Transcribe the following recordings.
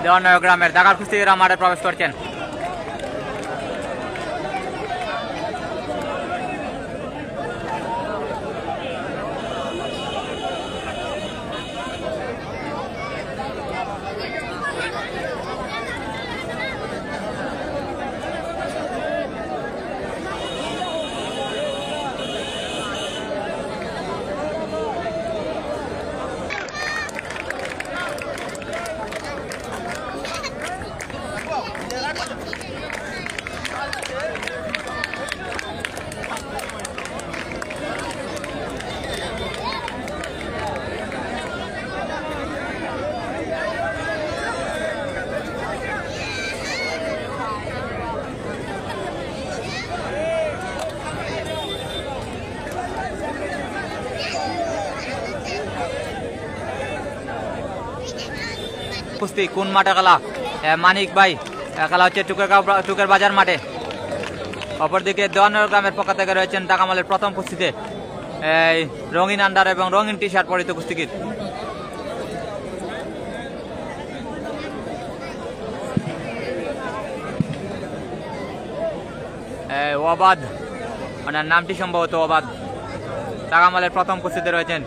দেওয়ানগর গ্রামের ঢাকার কুস্তিগিরা মাঠে প্রবেশ করছেন। কুস্তি কোন মাঠে খেলা? মানিক ভাই খেলা হচ্ছে টুকের বাজার মাঠে। অপরদিকে দেওয়ানগর গ্রামের পক্ষ থেকে রয়েছেন টাকামালের প্রথম কুস্তিতে রঙিন আন্ডার এবং রঙিন টি শার্ট পরিহিত কুস্তিগির। ওবাদ, ওনার নামটি সম্ভবত ওবাদ। টাকামালের প্রথম কুস্তিতে রয়েছেন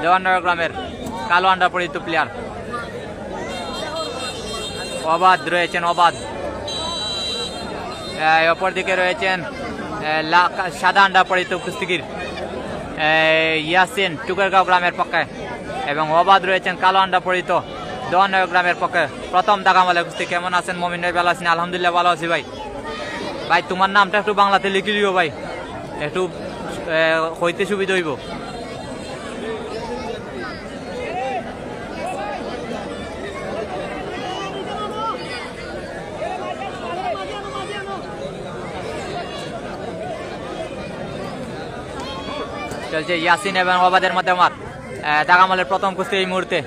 দেওয়ানগর গ্রামের কালো আন্ডার পরিহিত প্লেয়ার ওবাদ রয়েছেন। ওবাদ অপরদিকে রয়েছেন সাদা আন্ডা পরিহিত কুস্তিগির ইয়াসিন টুকেরগাঁও গ্রামের পক্ষে, এবং ওবাদ রয়েছেন কালো আন্ডা পরিহিত দেওয়ানগর গ্রামের পক্ষে। প্রথম টাকামালের কুস্তি। কেমন আছেন মমিন ভাই? ভালো আছেন? আলহামদুলিল্লাহ ভালো আছি ভাই। ভাই তোমার নামটা একটু বাংলাতে লিখে দিও ভাই, একটু হইতে সুবিধা হইব। চলছে ইয়াসিন এবং ওবাদের মধ্যে মার টাকামালের প্রথম কুস্তি এই মুহূর্তে।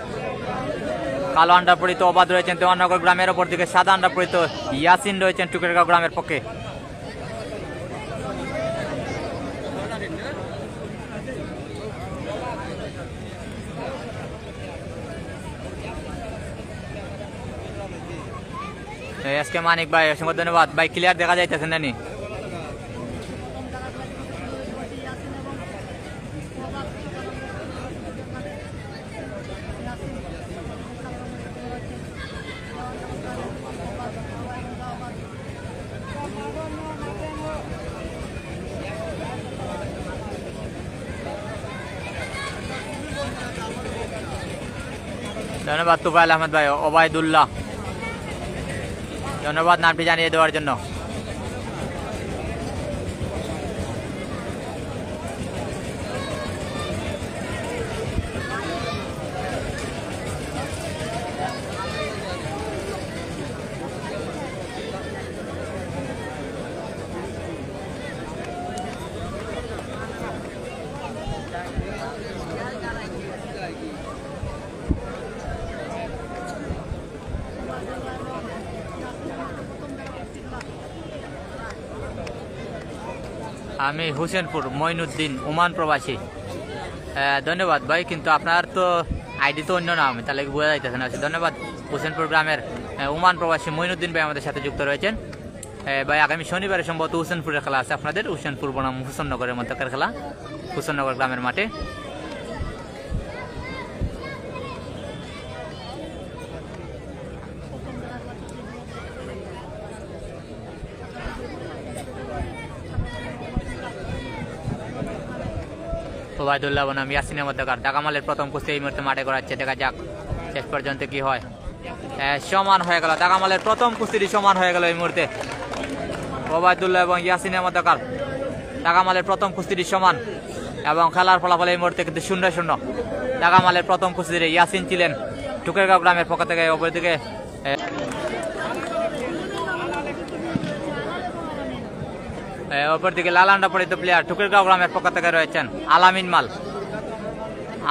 কালো আন্ডা পরিহিত ওবাদ রয়েছেন দেওয়ানগর গ্রামের, ওপর দিকে সাদা আন্ডা পরিহিত ইয়াসিন রয়েছেন টুকেরগাঁও গ্রামের পক্ষে। এসকে মানিক ভাই অসংখ্য ধন্যবাদ ভাই। ক্লিয়ার দেখা যাইতেছে নানি? ধন্যবাদ তুফাইল আহমেদ ভাই। ওবায়দুল্লাহ ধন্যবাদ নামটি জানিয়ে দেওয়ার জন্য। আমি হোসেনপুর মঈনুদ্দিন ওমান প্রবাসী। ধন্যবাদ ভাই, কিন্তু আপনার তো আইডি তো অন্য নাম, তাহলে বোঝা যাইতেছে না। ধন্যবাদ। হোসেনপুর গ্রামের ওমান প্রবাসী মঈনুদ্দিন ভাই আমাদের সাথে যুক্ত রয়েছেন। ভাই আগামী শনিবারে সম্ভবত হোসেনপুরের খেলা আছে আপনাদের, হোসেনপুর বনাম হুসেননগরের মধ্যকার খেলা হুসেননগর গ্রামের মাঠে। ওবায়দুল্লাহ বনাম ইয়াসিনের মধ্যকার টাকামালের প্রথম কুস্তি এই মুহূর্তে মাঠে করাচ্ছে। দেখা যাক শেষ পর্যন্ত কি হয়। সমান হয়ে গেল টাকামালের প্রথম কুস্তিটি, সমান হয়ে গেল এই মুহূর্তে। ওবায়দুল্লাহ এবং ইয়াসিনের মধ্যকার টাকামালের প্রথম কুস্তিটি সমান, এবং খেলার ফলাফল এই মুহূর্তে কিন্তু 0-0। টাকামালের প্রথম কুস্তিতে ইয়াসিন ছিলেন টুকেরগাঁও গ্রামের পক্ষ থেকে, অপরদিকে অপরদিকে লাল আন্ডা পরিহিত প্লেয়ার টুকেরগাঁও গ্রামের পক্ষ থেকে রয়েছেন আলামিন মাল।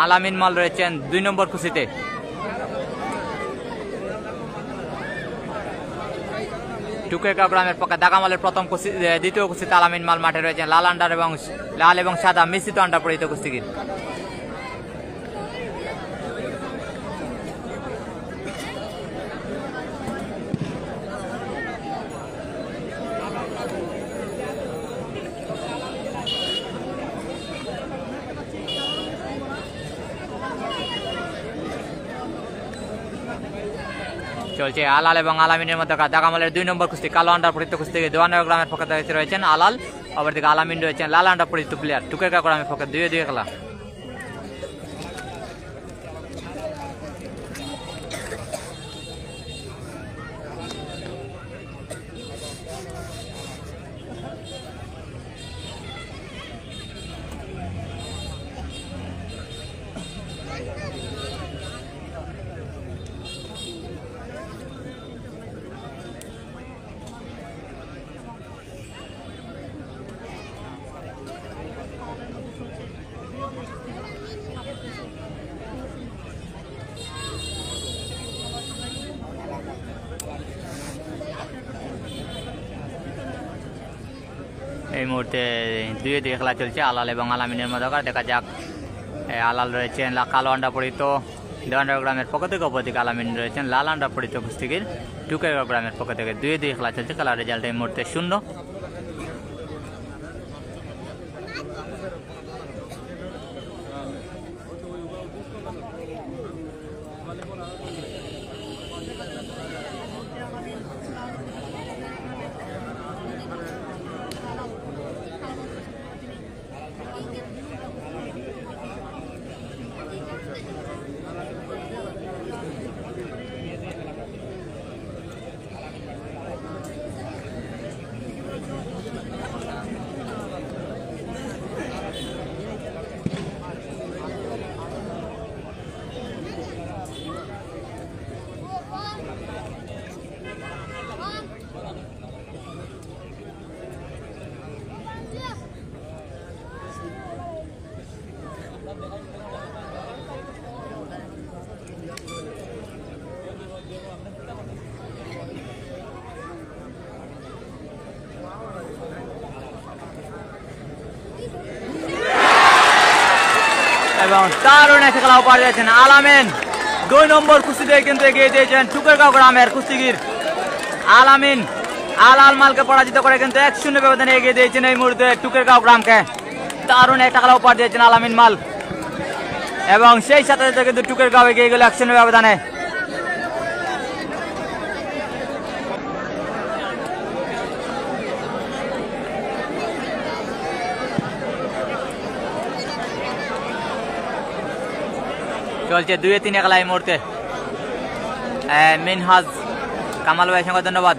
আলামিন মাল রয়েছেন 2 নম্বর কুস্তিতে। টুকেরগাঁও গ্রামের পক্ষে টাকামালের প্রথম কুস্তি, দ্বিতীয় কুস্তিতে আলামিন মাল মাঠে রয়েছেন লাল আন্ডার এবং লাল এবং সাদা মিশ্রিত আন্ডা পরিহিত কুস্তিগির। চলছে আলাল এবং আলামিনের মধ্যকার দাগামালের 2 নম্বর কুস্তি কালো আন্ডার পরিচিত কুস্তিগির দেওয়ানগর গ্রামের পক্ষ থেকে রয়েছেন আলাল, অপরদিকে আলামিন রয়েছেন লাল আন্ডার পরিচিত প্লেয়ার টুকেরগাঁও গ্রামের পক্ষে 2-2 খেলা। এই মুহূর্তে 2-2 খেলা চলছে আলাল এবং আলামিনের মধ্যকার। দেখা যাক আলাল রয়েছেন কালো আন্ডা পরিচিত দেওয়ানগর গ্রামের পক্ষ থেকে, অপরদিকে আলামিন রয়েছেন লাল আন্ডা পরিচিত কুস্তিগির টুকেরগাঁও গ্রামের পক্ষ থেকে। 2-2 খেলা চলছে, খেলার রেজাল্ট এই মুহূর্তে 0। এবং দারুণ একটা খেলা উপহার দিয়েছেন আলামিন। 2 নম্বর কুস্তিতে কিন্তু এগিয়ে দিয়েছেন টুকেরগাঁও গ্রামের কুস্তিগির আলামিন। আলাল মালকে পরাজিত করে কিন্তু 1-0 ব্যবধানে এগিয়ে দিয়েছেন এই মুহূর্তে টুকেরগাঁও গ্রামকে। দারুণ একটা খেলা উপহার দিয়েছেন আলামিন মাল, এবং সেই সাথে সাথে কিন্তু টুকেরগাঁও এগিয়ে গেল 1-0 ব্যবধানে। চলছে 2-3 খেলা এই মুহূর্তে। মিনহাজ কামাল ভাইয়ের সঙ্গে ধন্যবাদ।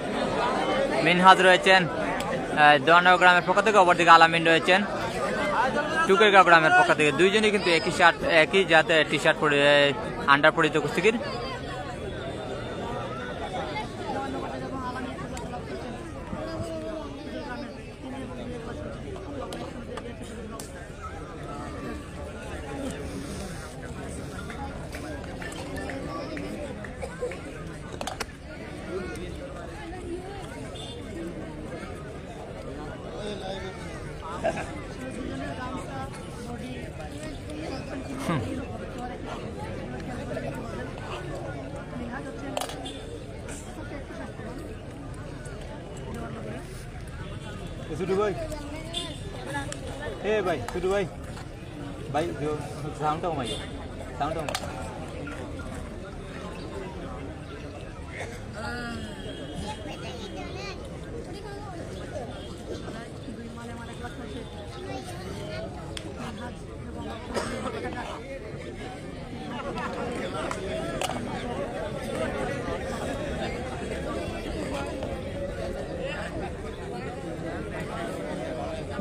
মিনহাজ রয়েছেন দেওয়ানগর গ্রামের পক্ষ থেকে, অপরদিকে আলামিন রয়েছেন টুকেরগাঁও গ্রামের পক্ষ থেকে। দুইজনই কিন্তু একই জাতের টি শার্ট পরে আন্ডার পরিচিত কুস্তিগির। सुडू भाई, ए भाई सुडू भाई, भाई जो साउंड हो भाई, साउंड हो।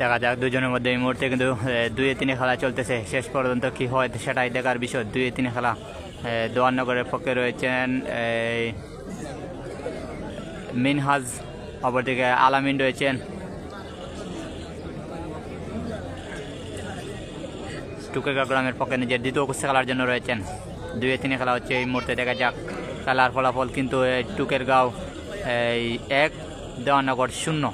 দেখা যাক দুজনের মধ্যে এই মুহূর্তে কিন্তু 2-3 খেলা চলতেছে, শেষ পর্যন্ত কি হয় সেটাই দেখার বিষয়। 2-3 খেলা। দেওয়ানগরের পক্ষে রয়েছেন মিনহাজ, অপরদিকে আলামিন রয়েছেন টুকেরগাঁও গ্রামের পক্ষে নিজের দ্বিতীয় কুস্তি খেলার জন্য রয়েছেন। 2-3 খেলা হচ্ছে এই মুহূর্তে। দেখা যাক খেলার ফলাফল কিন্তু টুকেরগাঁও 1, দেওয়ানগর 0।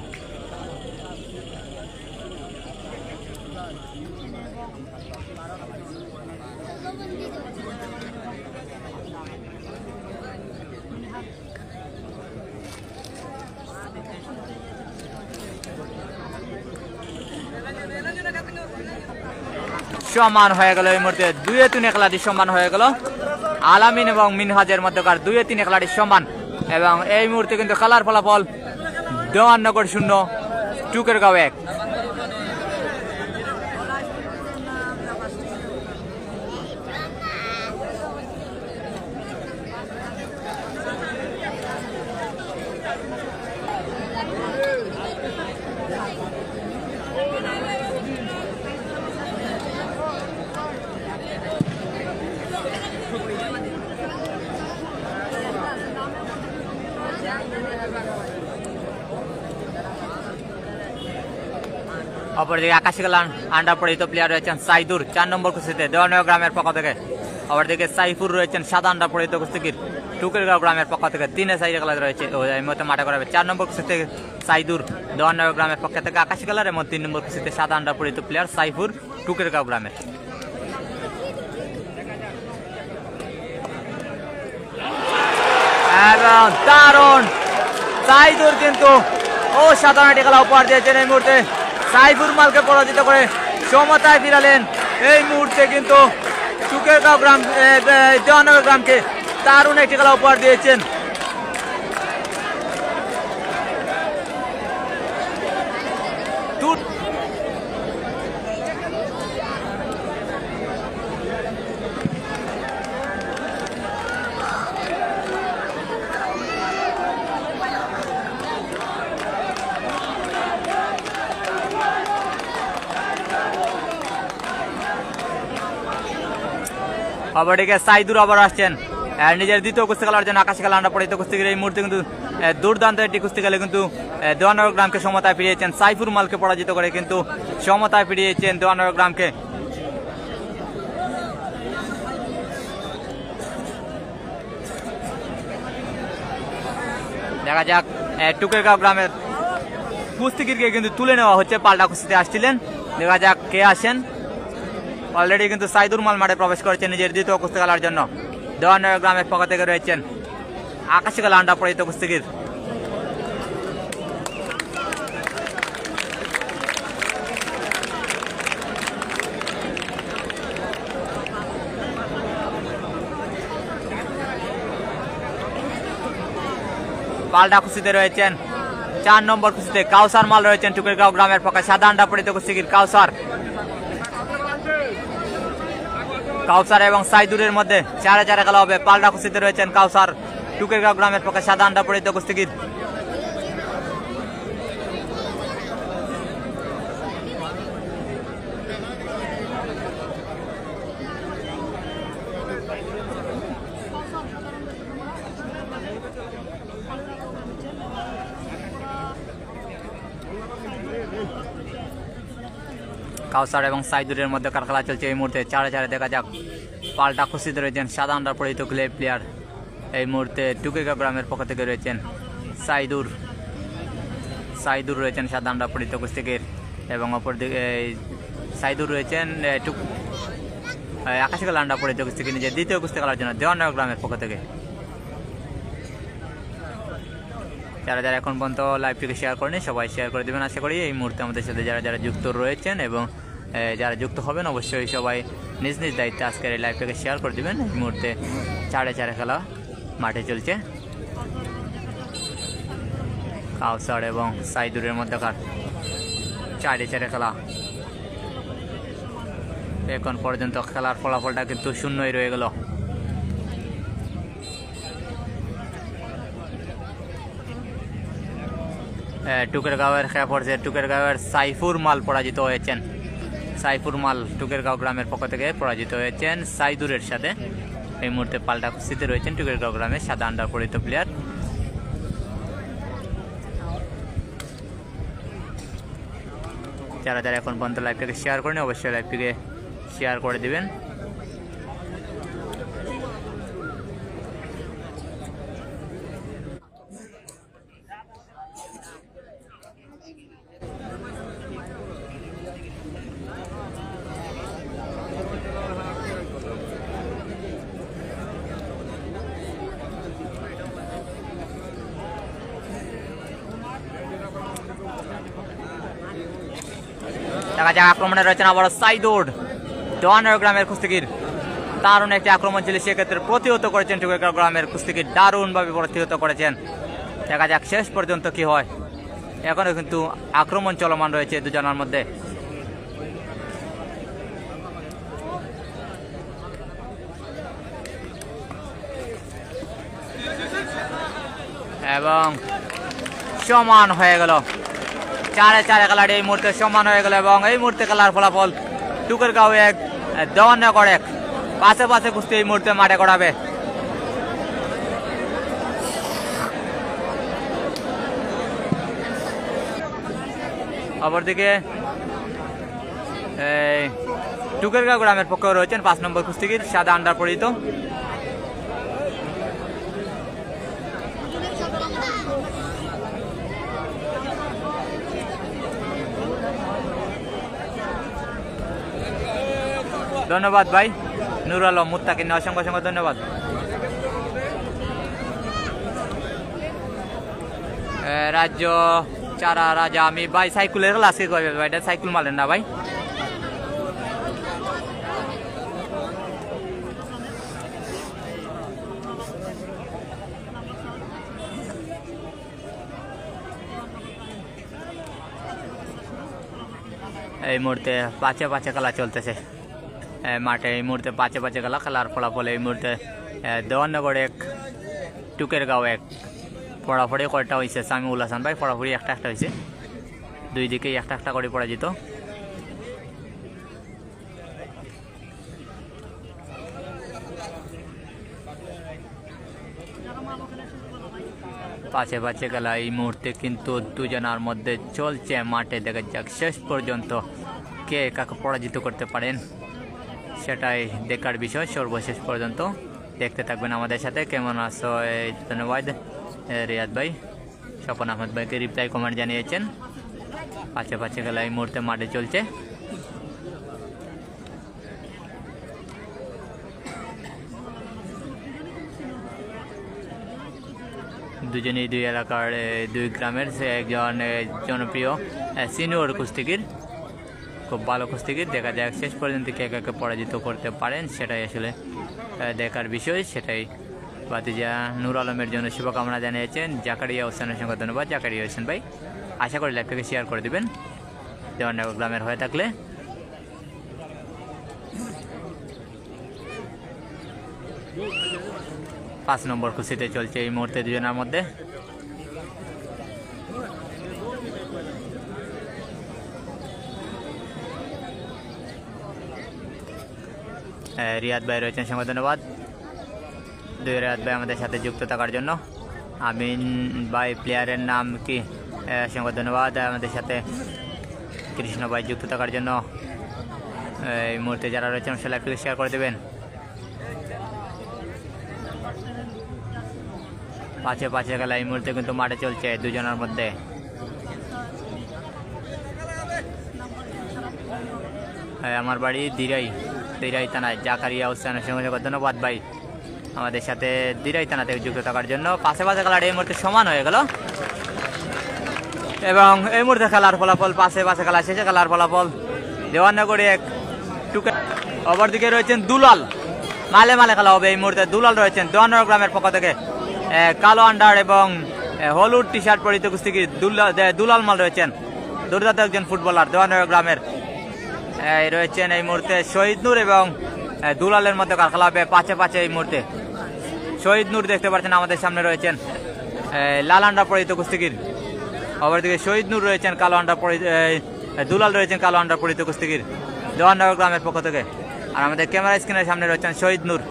সমান হয়ে গেল এই মুহূর্তে। 2-3 খেলাটি সমান হয়ে গেল। আলামিন এবং মিনহাজের মধ্যকার 2-3 খেলাটি সমান। এবং এই মুহূর্তে কিন্তু খেলার ফলাফল দেওয়াননগর 0 টুকেরগাঁও 1। অপরদিকে আকাশিকাল আন্ডার পরিহিত প্লেয়ার রয়েছেন সাইদুর 4 নম্বর কুস্তিতে দেওয়ানগর গ্রামের পক্ষ থেকে। অপরদিকে সাইফুর রয়েছেন সাদা আন্ডার পরিহিত কুস্তিগির টুকেরগাঁও গ্রামের পক্ষ থেকে। 3 সাইডে খেলা রয়েছে এই মধ্যে মাঠে করাবে। 4 নম্বর কুস্তিতে সাইদুর দেওয়ানগর গ্রামের পক্ষ থেকে আকাশি কালার এবং 3 নম্বর কুস্তিতে সাদা আন্ডার পরিহিত প্লেয়ার সাইফুর টুকেরগাঁও গ্রামের। এবং দারুণ সাইদুর কিন্তু অসাধারণ একটি খেলা উপহার দিয়েছেন। এই মুহূর্তে সাইফুর মালকে পরাজিত করে সমতায় ফিরালেন। এই মুহূর্তে কিন্তু টুকেরগাঁও গ্রাম দেওয়ানগর গ্রামকে দারুণ একটি খেলা উপহার দিয়েছেন। অপরদিকে সাইদুর আবার আসছেন নিজের দ্বিতীয় কুস্তি খেলার জন্য। আকাশি কালার আন্ডার পরিহিত কুস্তিগির এই মুহূর্তে কিন্তু দুর্দান্ত একটি কুস্তি খেলে কিন্তু দেওয়ানগর গ্রামকে সমতায় ফিরিয়েছেন। সাইফুর মালকে পরাজিত করে কিন্তু সমতায় ফিরিয়েছেন দেওয়ানগর গ্রামকে। দেখা যাক টুকেরগাঁও গ্রামের কুস্তিগিরকে কিন্তু তুলে নেওয়া হচ্ছে, পাল্টা কুস্তিতে আসছিলেন। দেখা যাক কে আসেন। অলরেডি কিন্তু সাইদুর মাল মাঠে প্রবেশ করেছেন নিজের দ্বিতীয় কুস্তি খেলার জন্য। দেওয়ানগর গ্রামের পক্ষ থেকে রয়েছেন আকাশি কালার আন্ডার পরিহিত কুস্তিগির। পাল্টা কুস্তিতে রয়েছেন 4 নম্বর কুস্তিতে কাউসার মাল রয়েছেন টুকেরগাঁও গ্রামের পক্ষে সাদা আন্ডার পরিহিত কুস্তিগির কাউসার এবং সাইদুরের মধ্যে 4-4 খেলা হবে। পাল্টা কুস্তিতে রয়েছেন কাউসার টুকেরগাঁও গ্রামের পক্ষে সাদা আন্ডার পরিহিত কুস্তিগির। কাউসার এবং সাইদুরের মধ্যে কার খেলা চলছে এই মুহূর্তে 4-4। দেখা যাক পাল্টা কুস্তিতে রয়েছেন সাদা আন্ডার পরিহিত প্লেয়ার এই মুহূর্তে টুকেরগাঁও গ্রামের পক্ষ থেকে রয়েছেন সাইদুর রয়েছেন সাদা আন্ডার পরিহিত কুস্তিগির এবং অপরদিকে সাইদুর রয়েছেন আকাশি কালার আন্ডার পরিহিত কুস্তিগির নিজের দ্বিতীয় কুস্তি খেলার জন্য দেওয়ানগর গ্রামের পক্ষ থেকে। যারা যারা এখন পর্যন্ত লাইভটিকে শেয়ার করেনি সবাই শেয়ার করে দেবেন আশা করি। এই মুহূর্তে আমাদের সাথে যারা যারা যুক্ত রয়েছেন এবং যারা যুক্ত হবেন অবশ্যই সবাই নিজ নিজ দায়িত্বে আজকের এই লাইভটাকে শেয়ার করে দেবেন। এই মুহূর্তে 4-4 খেলা মাঠে চলছে। কাউসার এবং সাইদুরের মধ্যকার 4-4 খেলা। এখন পর্যন্ত খেলার ফলাফলটা কিন্তু শূন্যই রয়ে গেল। টুকেরগাঁওয়ের খেলা পড়ছে। টুকেরগাঁওয়ের সাইফুর মাল পরাজিত হয়েছেন। সাইফুর মাল টুকেরগাঁও গ্রামের পক্ষ থেকে পরাজিত হয়েছেন সাইদুরের সাথে। এই মুহূর্তে পাল্টা কুস্তিতে রয়েছেন টুকেরগাঁও গ্রামের সাদা আন্ডার পরিহিত প্লেয়ার। যারা যারা এখন পর্যন্ত লাইভটাকে শেয়ার করেন অবশ্যই লাইভটিকে শেয়ার করে দিবেন। দেখা যাক আক্রমণে রয়েছেন আবার সাইদুর দেওয়ানগর গ্রামের কুস্তিগির। দারুণ একটি আক্রমণ ছিল, সেক্ষেত্রে প্রতিহত করেছেন টুকেরগাঁও গ্রামের কুস্তিকে, দারুণভাবে প্রতিহত করেছেন। দেখা যাক শেষ পর্যন্ত কি হয়। এখনো কিন্তু আক্রমণ চলমান রয়েছে দুজনের মধ্যে। এবং সমান হয়ে গেল, 4-4 খেলাটি এই মুহূর্তে সমান হয়ে গেল। এবং এই মুহূর্তে খেলার ফলাফল টুকেরগাঁও 1 দেওয়ানগর 1। পাশে পাশে কুস্তি এই মুহূর্তে মাঠে গড়াবে। অপরদিকে টুকেরগাঁও গ্রামের পক্ষে রয়েছেন 5 নম্বর কুস্তিগির সাদা আন্ডার পরিহিত। ধন্যবাদ ভাই নুর আলম মুত্তাকিন, অসংখ্য অসংখ্য ধন্যবাদ। রাজ্য চারা রাজা আমি ভাই সাইকেলের ক্লাস কি করবে ভাই, এটা সাইকেল মালেন না ভাই। এই মুহূর্তে 5-5 খেলা চলতেছে মাঠে। এই মুহূর্তে 5-5 খেলা, খেলার ফলাফল এই মুহূর্তে দেওয়ানগর 1 টুকেরগাঁও 1। পড়াফড়ি কয়টা হয়েছে সামিউল হাসান ভাই? পড়াফড়ি একটা হয়েছে, দুই দিকেই একটা করে পরাজিত। পাশে খেলা এই মুহূর্তে কিন্তু দুজনের মধ্যে চলছে মাঠে। দেখা যাক শেষ পর্যন্ত কে কাকে পরাজিত করতে পারেন, সেটাই দেখার বিষয়। সর্বশেষ পর্যন্ত দেখতে থাকবেন আমাদের সাথে। কেমন আছো? ধন্যবাদ রিয়াদ ভাই, স্বপন আহমেদ ভাইকে রিপ্লাই কমেন্ট জানিয়েছেন। পাশে খেলা এই মুহূর্তে মাঠে চলছে। দুজনেই দুই এলাকার, দুই গ্রামের। সে একজন জনপ্রিয় সিনিয়র কুস্তিগির, খুব ভালো কুস্তিগির। দেখা যাক শেষ পর্যন্ত কে কাকে পরাজিত করতে পারেন, সেটাই আসলে দেখার বিষয়। সেটাই বাতিজা নূর আলমের জন্য শুভকামনা জানিয়েছেন। জাকারিয়া হোসেনের সঙ্গে ধন্যবাদ জাকারিয়া হোসেন ভাই। আশা করি লাইভটাকে শেয়ার করে দেবেন দেওয়ানগর গ্রামের হয়ে থাকলে। পাঁচ নম্বর কুস্তিতে চলছে এই মুহূর্তে দুজনের মধ্যে। রিয়াদ ভাই রয়েছেন, সঙ্গে ধন্যবাদ। রিয়াদ ভাই আমাদের সাথে যুক্ত থাকার জন্য। আমিন ভাই প্লেয়ারের নাম কি? সঙ্গে ধন্যবাদ আমাদের সাথে কৃষ্ণ ভাই যুক্ত থাকার জন্য। এই মুহূর্তে যারা রয়েছেন সে লাইভটাকে শেয়ার করে দেবেন। পাশে খেলা এই মুহূর্তে কিন্তু মাঠে চলছে দুজনের মধ্যে। আমার বাড়ি দিরাই থানায়। জাকারিয়া হোসেনের সঙ্গে ধন্যবাদ ভাই আমাদের সাথে দিরাই থানা থেকে যুক্ত থাকার জন্য। পাশে খেলাটা এই মুহূর্তে সমান হয়ে গেল এবং এই মুহূর্তে খেলার ফলাফল পাশে খেলা শেষে খেলার ফলাফল দেওয়ানগর 1 টুকে। অপরদিকে রয়েছেন দুলাল, মালে খেলা হবে এই মুহূর্তে। দুলাল রয়েছেন দেওয়ানগর গ্রামের পক্ষ থেকে, কালো আন্ডার এবং হলুদ টি শার্ট পরিহিত কুস্তিগির দুলাল মাল রয়েছেন, দুর্দান্ত একজন ফুটবলার দেওয়ানগর গ্রামের। রয়েছেন এই মুহূর্তে শহীদ নূর এবং দুলালের মধ্যে খেলা হবে পাশে এই মুহূর্তে। শহীদ নূর দেখতে পাচ্ছেন আমাদের সামনে রয়েছেন, লাল আন্ডার পরিহিত কুস্তিগির। অপরদিকে শহীদ নূর রয়েছেন কালো আন্ডার পরিহিত, দুলাল রয়েছেন কালো আন্ডার পরিহিত কুস্তিগির দেওয়ানগর গ্রামের পক্ষ থেকে। আর আমাদের ক্যামেরা স্ক্রিনের সামনে রয়েছেন শহীদ নূর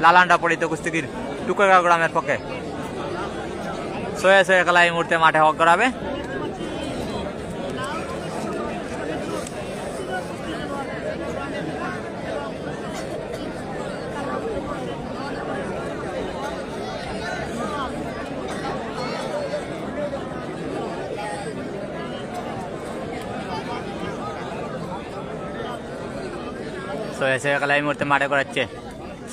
লাল আন্ডার পরিহিত কুস্তিগির টুকেরগাঁও গ্রামের পক্ষে। ছয়ে খেলা এই মুহূর্তে মাঠে হক করাবে। ছয়ে খেলা এই মুহূর্তে মাঠে করাচ্ছে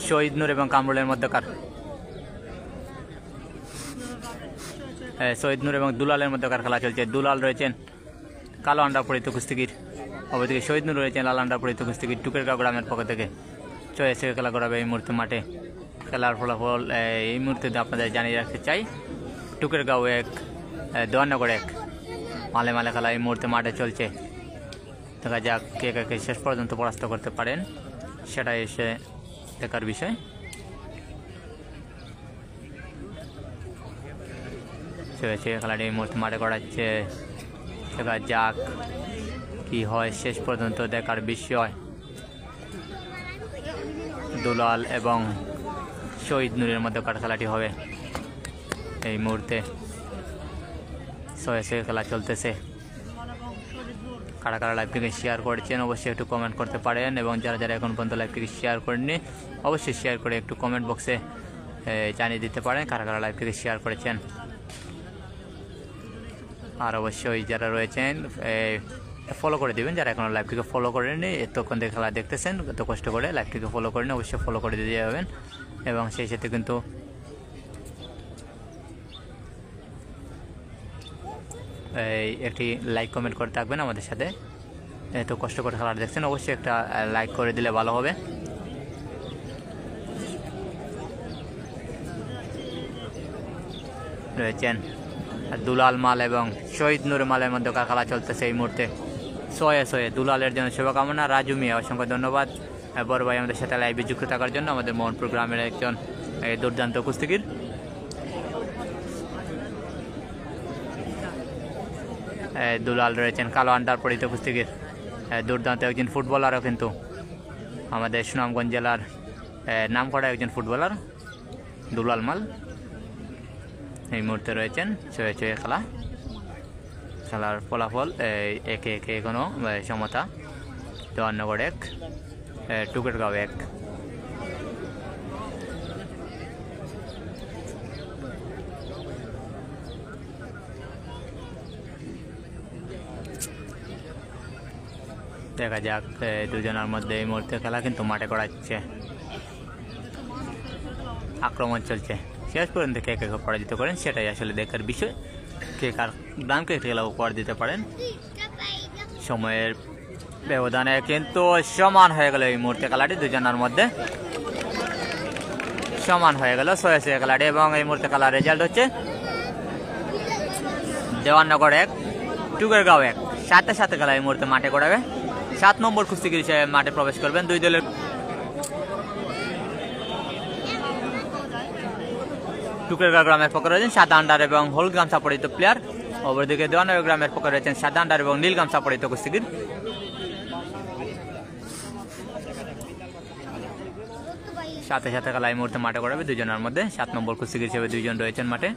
শহীদ নূর এবং কামরুলের মধ্যকার। শহীদ নূর এবং দুলালের মধ্যকার খেলা চলছে। দুলাল রয়েছেন কালো আন্ডার পরিহিত কুস্তিগির, অপরদিকে শহীদ নূর রয়েছেন লাল আন্ডার পরিহিত কুস্তিগির টুকেরগাঁও গ্রামের পক্ষ থেকে। চয়েছে খেলা করাবে এই মুহূর্তে মাঠে। খেলার ফলাফল এই মুহূর্তে আপনাদের জানিয়ে রাখতে চাই, টুকেরগাঁও 1 দেওয়াননগর 1 মালে মালে খেলা এই মুহূর্তে মাঠে চলছে। দেখা যাক কে কাকে শেষ পর্যন্ত পরাস্ত করতে পারেন, সেটাই এসে দেখার বিষয়। চলেছে খেলাটি এই মুহূর্তে মাঠে করাচ্ছে, দেখা যাক কি হয় শেষ পর্যন্ত দেখার বিষয়। দুলাল এবং শহীদ নূরের মধ্যে খেলাটি হবে এই মুহূর্তে। ছয়ে খেলা চলতেছে। কারা কারা লাইভটিকে শেয়ার করেছেন অবশ্যই একটু কমেন্ট করতে পারেন, এবং যারা যারা এখন পর্যন্ত লাইভটিকে শেয়ার করেননি অবশ্যই শেয়ার করে একটু কমেন্ট বক্সে জানিয়ে দিতে পারেন কারা কারা লাইভটিকে শেয়ার করেছেন। আর অবশ্যই যারা রয়েছেন ফলো করে দিবেন, যারা এখনো লাইভটিকে ফলো করেননি, এতক্ষণ থেকে খেলা দেখতেছেন, এত কষ্ট করে লাইভটিকে ফলো করেন অবশ্যই ফলো করে দিয়ে যাবেন, এবং সেই সাথে কিন্তু একটি লাইক কমেন্ট করে থাকবেন আমাদের সাথে। এত কষ্ট করে খেলা দেখছেন অবশ্যই একটা লাইক করে দিলে ভালো হবে। রয়েছেন দুলাল মাল এবং শহীদ নূর মালের মধ্যে খেলা চলতেছে এই মুহূর্তে। ছয়ে দুলালের জন্য শুভকামনা। রাজু মিয়া অসংখ্য ধন্যবাদ বড় ভাই আমাদের সাথে লাইভে যুক্ত থাকার জন্য। আমাদের মোহনপুর গ্রামের একজন দুর্দান্ত কুস্তিগির। দুলাল রয়েছেন কালো আন্ডার পরিহিত কুস্তিগির, দুর্দান্ত একজন ফুটবলারও কিন্তু, আমাদের সুনামগঞ্জ জেলার নাম করা একজন ফুটবলার দুলাল মাল এই মুহূর্তে রয়েছেন। ছয়ে খেলা, খেলার ফলাফল একে এখনো সমতা। দেওয়াননগর 1 টুকেরগাঁও 1। দেখা যাক দুজনের মধ্যে এই মুহূর্তে খেলা কিন্তু মাঠে করাচ্ছে, আক্রমণ চলছে। শেষ পর্যন্ত কে কে পরাজিত করেন সেটাই আসলে দেখার বিষয়, কে কার গ্রামকে খেলা উপহার দিতে পারেন। সময়ের ব্যবধানে কিন্তু সমান হয়ে গেল এই মুহূর্তে খেলাটি, দুজনের মধ্যে সমান হয়ে গেল ছয়ে খেলাটি, এবং এই মুহূর্তে খেলার রেজাল্ট হচ্ছে দেওয়াননগর 1 টুকেরগাঁও 1। সাথে খেলা এই মুহূর্তে মাঠে করাবে। 7 নম্বর কুস্তিগির হিসেবে মাঠে প্রবেশ করবেন দুই দলের। টুকেরগাঁও গ্রামের পক্ষে রয়েছেন সাদা আন্ডার এবং হলুদ গামছা পরিহিত প্লেয়ার, অপরদিকে দেওয়াননগর গ্রামের পক্ষে রয়েছেন সাদা আন্ডার এবং নীল গামছা পরিহিত কুস্তিগির। সাথে খেলা এই মুহূর্তে মাঠে করাবে দুজনের মধ্যে। 7 নম্বর কুস্তিগির হিসেবে দুইজন রয়েছেন মাঠে।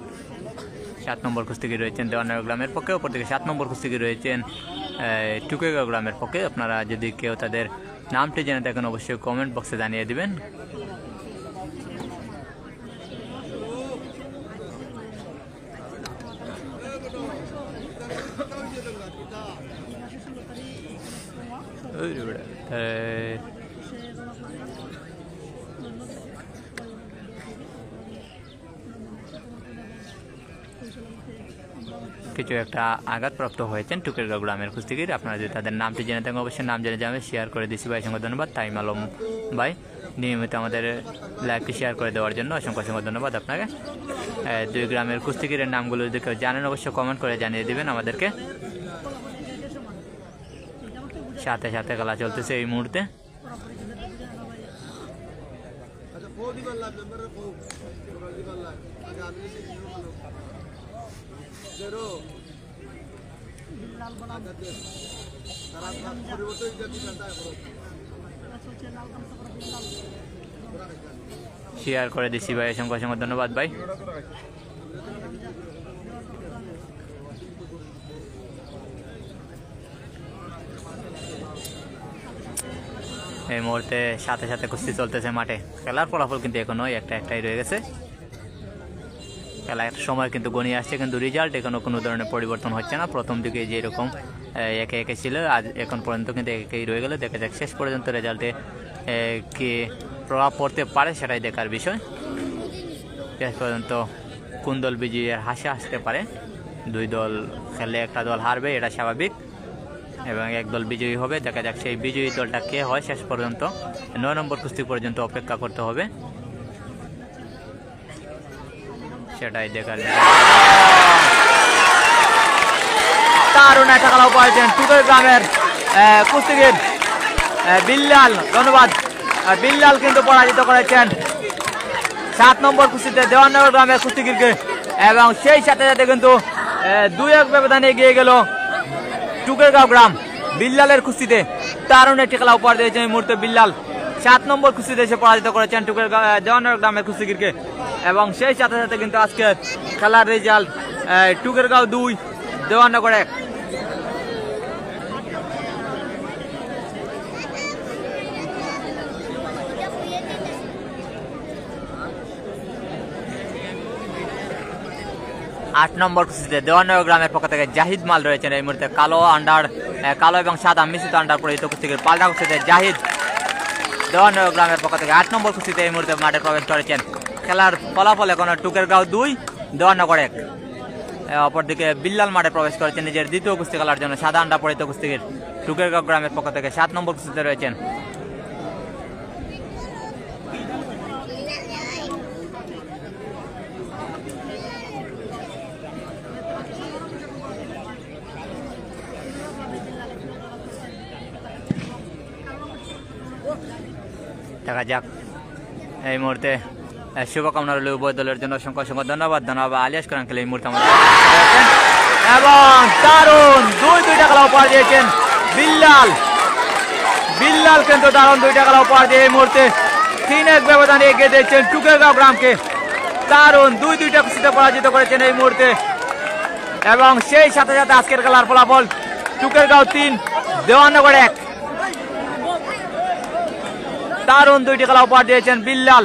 7 নম্বর কুস্তিগির রয়েছেন দেওয়াননগর গ্রামের পক্ষে, অপরদিকে 7 নম্বর কুস্তিগির রয়েছেন টুকেরগাঁও গ্রামের পক্ষে। আপনারা যদি কেউ তাদের নামটি জেনে থাকেন অবশ্যই কমেন্ট বক্সে জানিয়ে দিবেন। কিছু একটা আঘাতপ্রাপ্ত হয়েছেন টুকেরগাঁও গ্রামের কুস্তিগির। আপনারা যদি তাদের নামটি জেনে থাকেন অবশ্যই নাম জেনে যাবেন। শেয়ার করে দিচ্ছি ভাই, অসংখ্য ধন্যবাদ। তাইম আলম ভাই নিয়মিত আমাদের লাইভটি শেয়ার করে দেওয়ার জন্য অসংখ্য ধন্যবাদ আপনাকে। দুই গ্রামের কুস্তিগিরের নামগুলো যদি কেউ জানেন অবশ্যই কমেন্ট করে জানিয়ে দিবেন আমাদেরকে। সাথে খেলা চলতেছে এই মুহূর্তে। শেয়ার করে দিচ্ছি ভাই, অসংখ্য ধন্যবাদ ভাই। এই মুহূর্তে সাথে কুস্তি চলতেছে মাঠে। খেলার ফলাফল কিন্তু এখনো একটাই রয়ে গেছে। খেলা একটা সময় কিন্তু গনিয়ে আসছে, কিন্তু রেজাল্ট এখনো কোনো ধরনের পরিবর্তন হচ্ছে না। প্রথম দিকে যেরকম একে ছিল আজ এখন পর্যন্ত কিন্তু একেই রয়ে গেল। দেখা যাক শেষ পর্যন্ত রেজাল্টে কি প্রভাব পড়তে পারে সেটাই দেখার বিষয়। শেষ পর্যন্ত কোন দল বিজয়ের হাসি আসতে পারে। দুই দল খেললে একটা দল হারবে, এটা স্বাভাবিক। এবং একদল বিজয়ী হবে। দেখা যাক সেই বিজয়ী দলটা কে হয় শেষ পর্যন্ত। 9 নম্বর কুস্তি পর্যন্ত অপেক্ষা করতে হবে, সেটাই দেখার। দারুণ একটা খেলা উপহার টুকের গ্রামের কুস্তিগির বিল্লাল, ধন্যবাদ। বিল্লাল কিন্তু পরাজিত করেছেন 7 নম্বর কুস্তিতে দেওয়ানগর গ্রামের কুস্তিগিরকে, এবং সেই সাথে সাথে কিন্তু 2-1 ব্যবধানে এগিয়ে গেল টুকেরগাঁও গ্রাম বিল্লালের কুস্তিতে। দারুণ একটি খেলা উপহার দিয়েছে এই মুহূর্তে বিল্লাল। 7 নম্বর কুস্তিতে এসে পরাজিত করেছেন দেওয়ানগর গ্রামের কুস্তিগিরকে, এবং সেই সাথে সাথে কিন্তু আজকে খেলার রেজাল্ট টুকেরগাঁও 2 দেওয়ানগর 1। আট নম্বর কুস্তিতে দেওয়ানগর গ্রামের পক্ষ থেকে জাহিদ মাল রয়েছেন এই মুহূর্তে কালো এবং সাদা মিশ্রিত আন্ডার পরিহিত কুস্তিগির। পাল্টা কুস্তিতে জাহিদ দেওয়ানগর গ্রামের পক্ষ থেকে 8 নম্বর কুস্তিতে এই মুহূর্তে মাঠে প্রবেশ করেছেন। খেলার ফলাফল এখন টুকেরগাঁও 2 দেওয়ানগর 1। অপরদিকে বিল্লাল মাঠে প্রবেশ করেছেন নিজের দ্বিতীয় কুস্তি খেলার জন্য। সাদা আন্ডার পরিহিত কুস্তিগির টুকেরগাঁও গ্রামের পক্ষ থেকে 7 নম্বর কুস্তিতে রয়েছেন। দেখা যাক এই মুহূর্তে শুভকামনা রইল উভয় দলের জন্য। অসংখ্য অসংখ্য ধন্যবাদ। আলিয়াস করেন খেলে এই মুহূর্তে আমাদের, এবং দারুণ 2-2টা খেলা উপহার দিয়েছেন বিল্লাল। বিল্লাল কিন্তু দারুণ 2টা খেলা উপহার দিয়ে এই মুহূর্তে 3-1 ব্যবধানে এগিয়ে দিয়েছেন টুকেরগাঁও গ্রামকে। দারুণ 2-2টা কুস্তিতে পরাজিত করেছেন এই মুহূর্তে, এবং সেই সাথে সাথে আজকের খেলার ফলাফল টুকেরগাঁও 3 দেওয়ানগর 1। দারুণ 2টি খেলা উপহার দিয়েছেন বিল্লাল।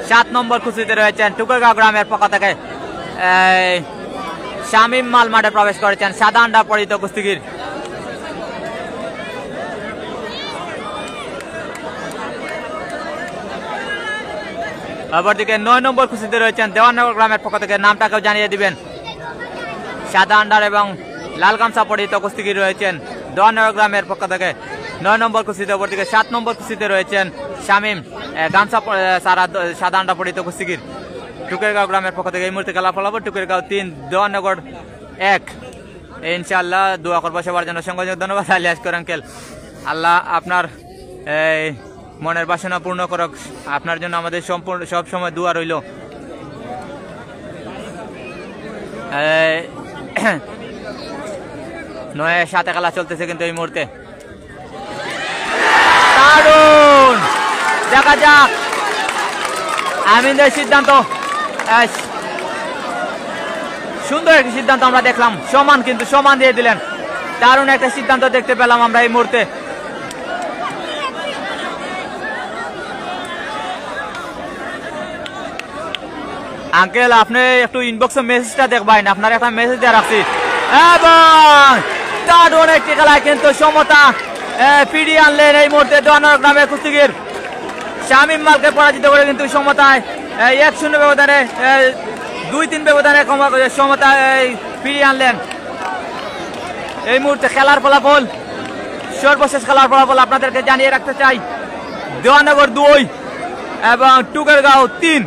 সাত নম্বর কুস্তিতে রয়েছেন টুকেরগাঁও গ্রামের পক্ষ থেকে শামীম মাল মাঠে প্রবেশ করেছেন, সাদা আন্ডা পরিহিত কুস্তিগির। অপরদিকে 9 নম্বর কুস্তিতে রয়েছেন দেওয়ানগর গ্রামের পক্ষ থেকে, নামটাকেও জানিয়ে দিবেন। সাদা আন্ডার এবং লাল গামছা পরিহিত কুস্তিগির রয়েছেন দেওয়ানগর গ্রামের পক্ষ থেকে 9 নম্বর কুস্তিতে। অপরদিকে 7 নম্বর কুস্তিতে রয়েছেন শামীম, গামছা সাদা আন্ডা পরিহিত কুস্তিগির টুকেরগাঁও গ্রামের পক্ষ থেকে। এই মুহূর্তে খেলা ফলাফল টুকেরগাঁও 3 দেওয়ানগর 1। ইনশাআল্লাহ দোয়া করবো সবার জন্য। সঙ্গে ধন্যবাদ আলিয়াস করেন আঙ্কেল। আল্লাহ আপনার মনের বাসনা পূর্ণ করুক। আপনার জন্য আমাদের সম্পূর্ণ সব সময় দোয়া রইল। 9-7 খেলা চলতেছে কিন্তু এই মুহূর্তে। দারুণ, দেখা যাক আমিনদের সিদ্ধান্ত। সুন্দর একটি সিদ্ধান্ত আমরা দেখলাম, সমান কিন্তু সমান দিয়ে দিলেন। দারুণ একটা সিদ্ধান্ত দেখতে পেলাম আমরা এই মুহূর্তে। আঙ্কেল আপনি একটু ইনবক্সে মেসেজটা দেখবেন, আপনার একটা মেসেজ দেওয়া রাখছি। এবং দারুণ একটি খেলায় কিন্তু সমতা ফিরিয়ে আনলেন এই মুহূর্তে দেওয়ানগর গ্রামের কুস্তিগির শামীম মালকে পরাজিত করে কিন্তু সমতায় 1-0 ব্যবধানে 2-3 ব্যবধানে সমতা ফিরিয়ে আনলেন। এই মুহূর্তে খেলার ফলাফল, সর্বশেষ খেলার ফলাফল আপনাদেরকে জানিয়ে রাখতে চাই। দেওয়ানগর 2 এবং টুকেরগাঁও 3।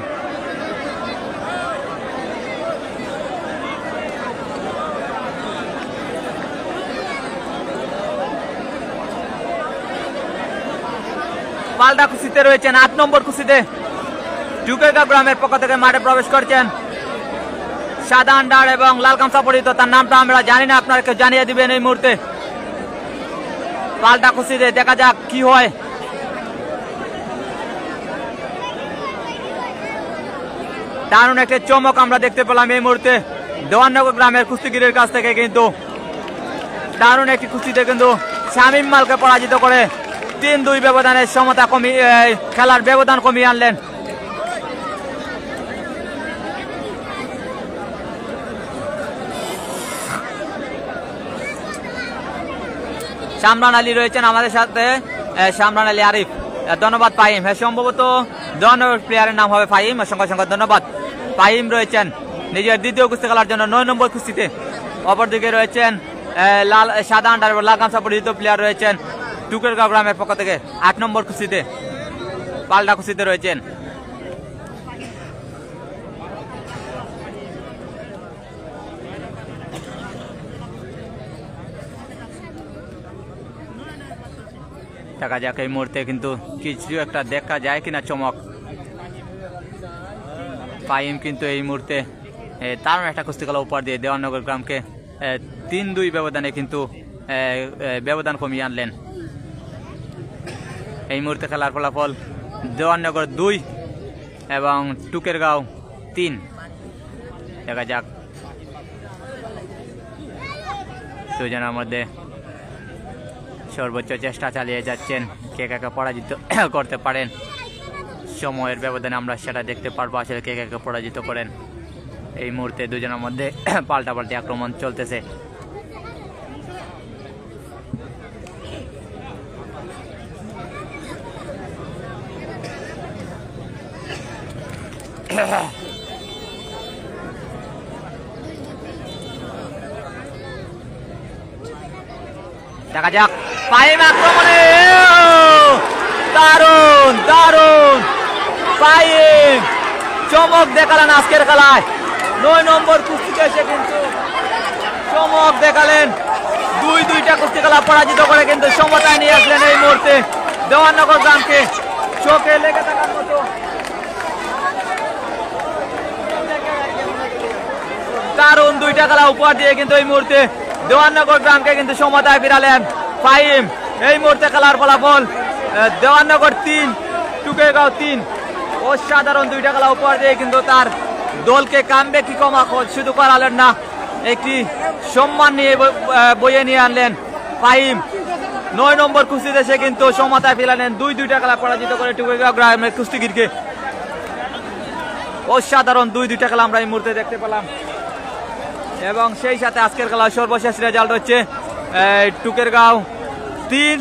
পাল্টা কুস্তিতে রয়েছেন 8 নম্বর কুস্তিতে টুকেরগাঁও গ্রামের পক্ষ থেকে মাঠে প্রবেশ করছেন সাদা আন্ডার এবং লাল গামছা পরিহিত, তার নামটা আমরা জানি না, আপনাকে জানিয়ে দিবেন এই মুহূর্তে। পাল্টা কুস্তিতে দেখা যাক কি হয়। দারুণ একটা চমক আমরা দেখতে পেলাম এই মুহূর্তে দেওয়ানগর গ্রামের কুস্তিগিরের কাছ থেকে। কিন্তু দারুণ একটি কুস্তিতে কিন্তু শামীম মালকে পরাজিত করে 3-2 ব্যবধানের সমতা কমিয়ে খেলার ব্যবধান কমিয়ে আনলেন। শামরান আলী রয়েছেন আমাদের সাথে, শামরান আলী আরিফ, ধন্যবাদ ফাহিম। হ্যাঁ সম্ভবত দেওয়ানগর প্লেয়ারের নাম হবে ফাহিম, অসংখ্য অসংখ্য ধন্যবাদ। ফাহিম রয়েছেন নিজের দ্বিতীয় কুস্তি খেলার জন্য 9 নম্বর কুস্তিতে। অপরদিকে রয়েছেন লাল সাদা আন্ডার লাল গামছা পরিচিত প্লেয়ার রয়েছেন টুকেরগাঁও গ্রামের পক্ষ থেকে 8 নম্বর কুস্তিতে পাল্টা কুস্তিতে রয়েছেন। দেখা যাক এই মুহূর্তে কিন্তু কিছু একটা দেখা যায় কিনা চমক। ফাহিম কিন্তু এই মুহূর্তে দারুণ একটা কুস্তি খেলা উপহার দিয়ে দেওয়ানগর গ্রামকে 3-2 ব্যবধানে কিন্তু ব্যবধান কমিয়ে আনলেন। এই মুহূর্তে খেলার ফলাফল দেওয়ানগর 2 এবং টুকেরগাঁও 3। দেখা যাক দুজনের মধ্যে সর্বোচ্চ চেষ্টা চালিয়ে যাচ্ছেন কে কাকে পরাজিত করতে পারেন। সময়ের ব্যবধানে আমরা সেটা দেখতে পারবো আসলে কে কাকে পরাজিত করেন। এই মুহূর্তে দুজনের মধ্যে পাল্টাপাল্টি আক্রমণ চলতেছে। দেখা যাক ফাহিম আক্রমণে দারুণ দারুণ ফাহিম চমক দেখালেন আজকের খেলায়। 9 নম্বর কুস্তিতে এসে কিন্তু চমক দেখালেন। 2-2টা কুস্তি খেলা পরাজিত করে কিন্তু সমতায় নিয়ে আসলেন এই মুহূর্তে দেওয়ানগর গ্রামকে। চোখে লেগে থাকার মতো দারুণ 2টা খেলা উপহার দিয়ে কিন্তু এই মুহূর্তে দেওয়ানগর গ্রামকে কিন্তু সমতায় ফিরালেন ফাহিম। এই মুহূর্তে খেলার ফলাফল দেওয়ানগর 3 টুকেরগাঁও 3। অসাধারণ 2টা খেলা উপহার দিয়ে কিন্তু তার দলকে কামব্যাক কি কমা শুধু করালেন না, একটি সম্মান নিয়ে বইয়ে নিয়ে আনলেন ফাহিম। 9 নম্বর কুস্তিতে সে কিন্তু সমতায় ফিরালেন 2-2টা খেলা পরাজিত করে টুকেরগাঁও গ্রামের কুস্তিগিরকে। অসাধারণ 2-2টা খেলা আমরা এই মুহূর্তে দেখতে পেলাম এবং সেই সাথে আজকের খেলা সর্বশেষ রেজাল্ট হচ্ছে টুকেরগাঁও 3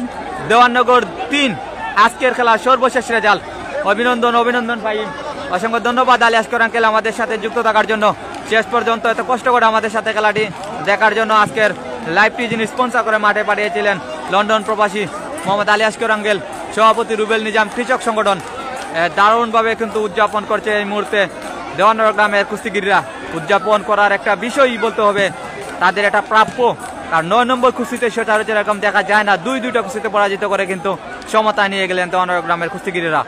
দেওয়ানগর 3। আজকের খেলা সর্বশেষ রেজাল্ট। অভিনন্দন অভিনন্দন ফাহিম। অসংখ্য ধন্যবাদ আলী আসগর আঙ্কেল আমাদের সাথে যুক্ত থাকার জন্য, শেষ পর্যন্ত এত কষ্ট করে আমাদের সাথে খেলাটি দেখার জন্য। আজকের লাইভটি যিনি স্পন্সর করে মাঠে পাঠিয়েছিলেন লন্ডন প্রবাসী মোহাম্মদ আলী আসগর আঙ্কেল, সভাপতি রুবেল নিজাম কৃষক সংগঠন। দারুণভাবে কিন্তু উদযাপন করছে এই মুহূর্তে দেওয়ানগর গ্রামের কুস্তিগিররা। উদযাপন করার একটা বিষয়ই বলতে হবে, তাদের এটা প্রাপ্য। কারণ 9 নম্বর কুস্তিতে সচরাচর এরকম দেখা যায় না। 2-2টা কুস্তিতে পরাজিত করে কিন্তু সমতায় নিয়ে গেলেন দেওয়ানগর গ্রামের কুস্তিগিররা।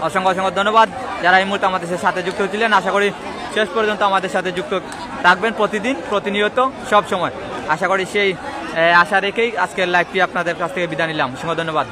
অসংখ্য অসংখ্য ধন্যবাদ যারা এই মুহূর্তে আমাদের সাথে যুক্ত ছিলেন। আশা করি শেষ পর্যন্ত আমাদের সাথে যুক্ত থাকবেন প্রতিদিন প্রতিনিয়ত সব সময়। আশা করি সেই আশা রেখেই আজকের লাইভটি আপনাদের কাছ থেকে বিদায় নিলাম। অসংখ্য ধন্যবাদ।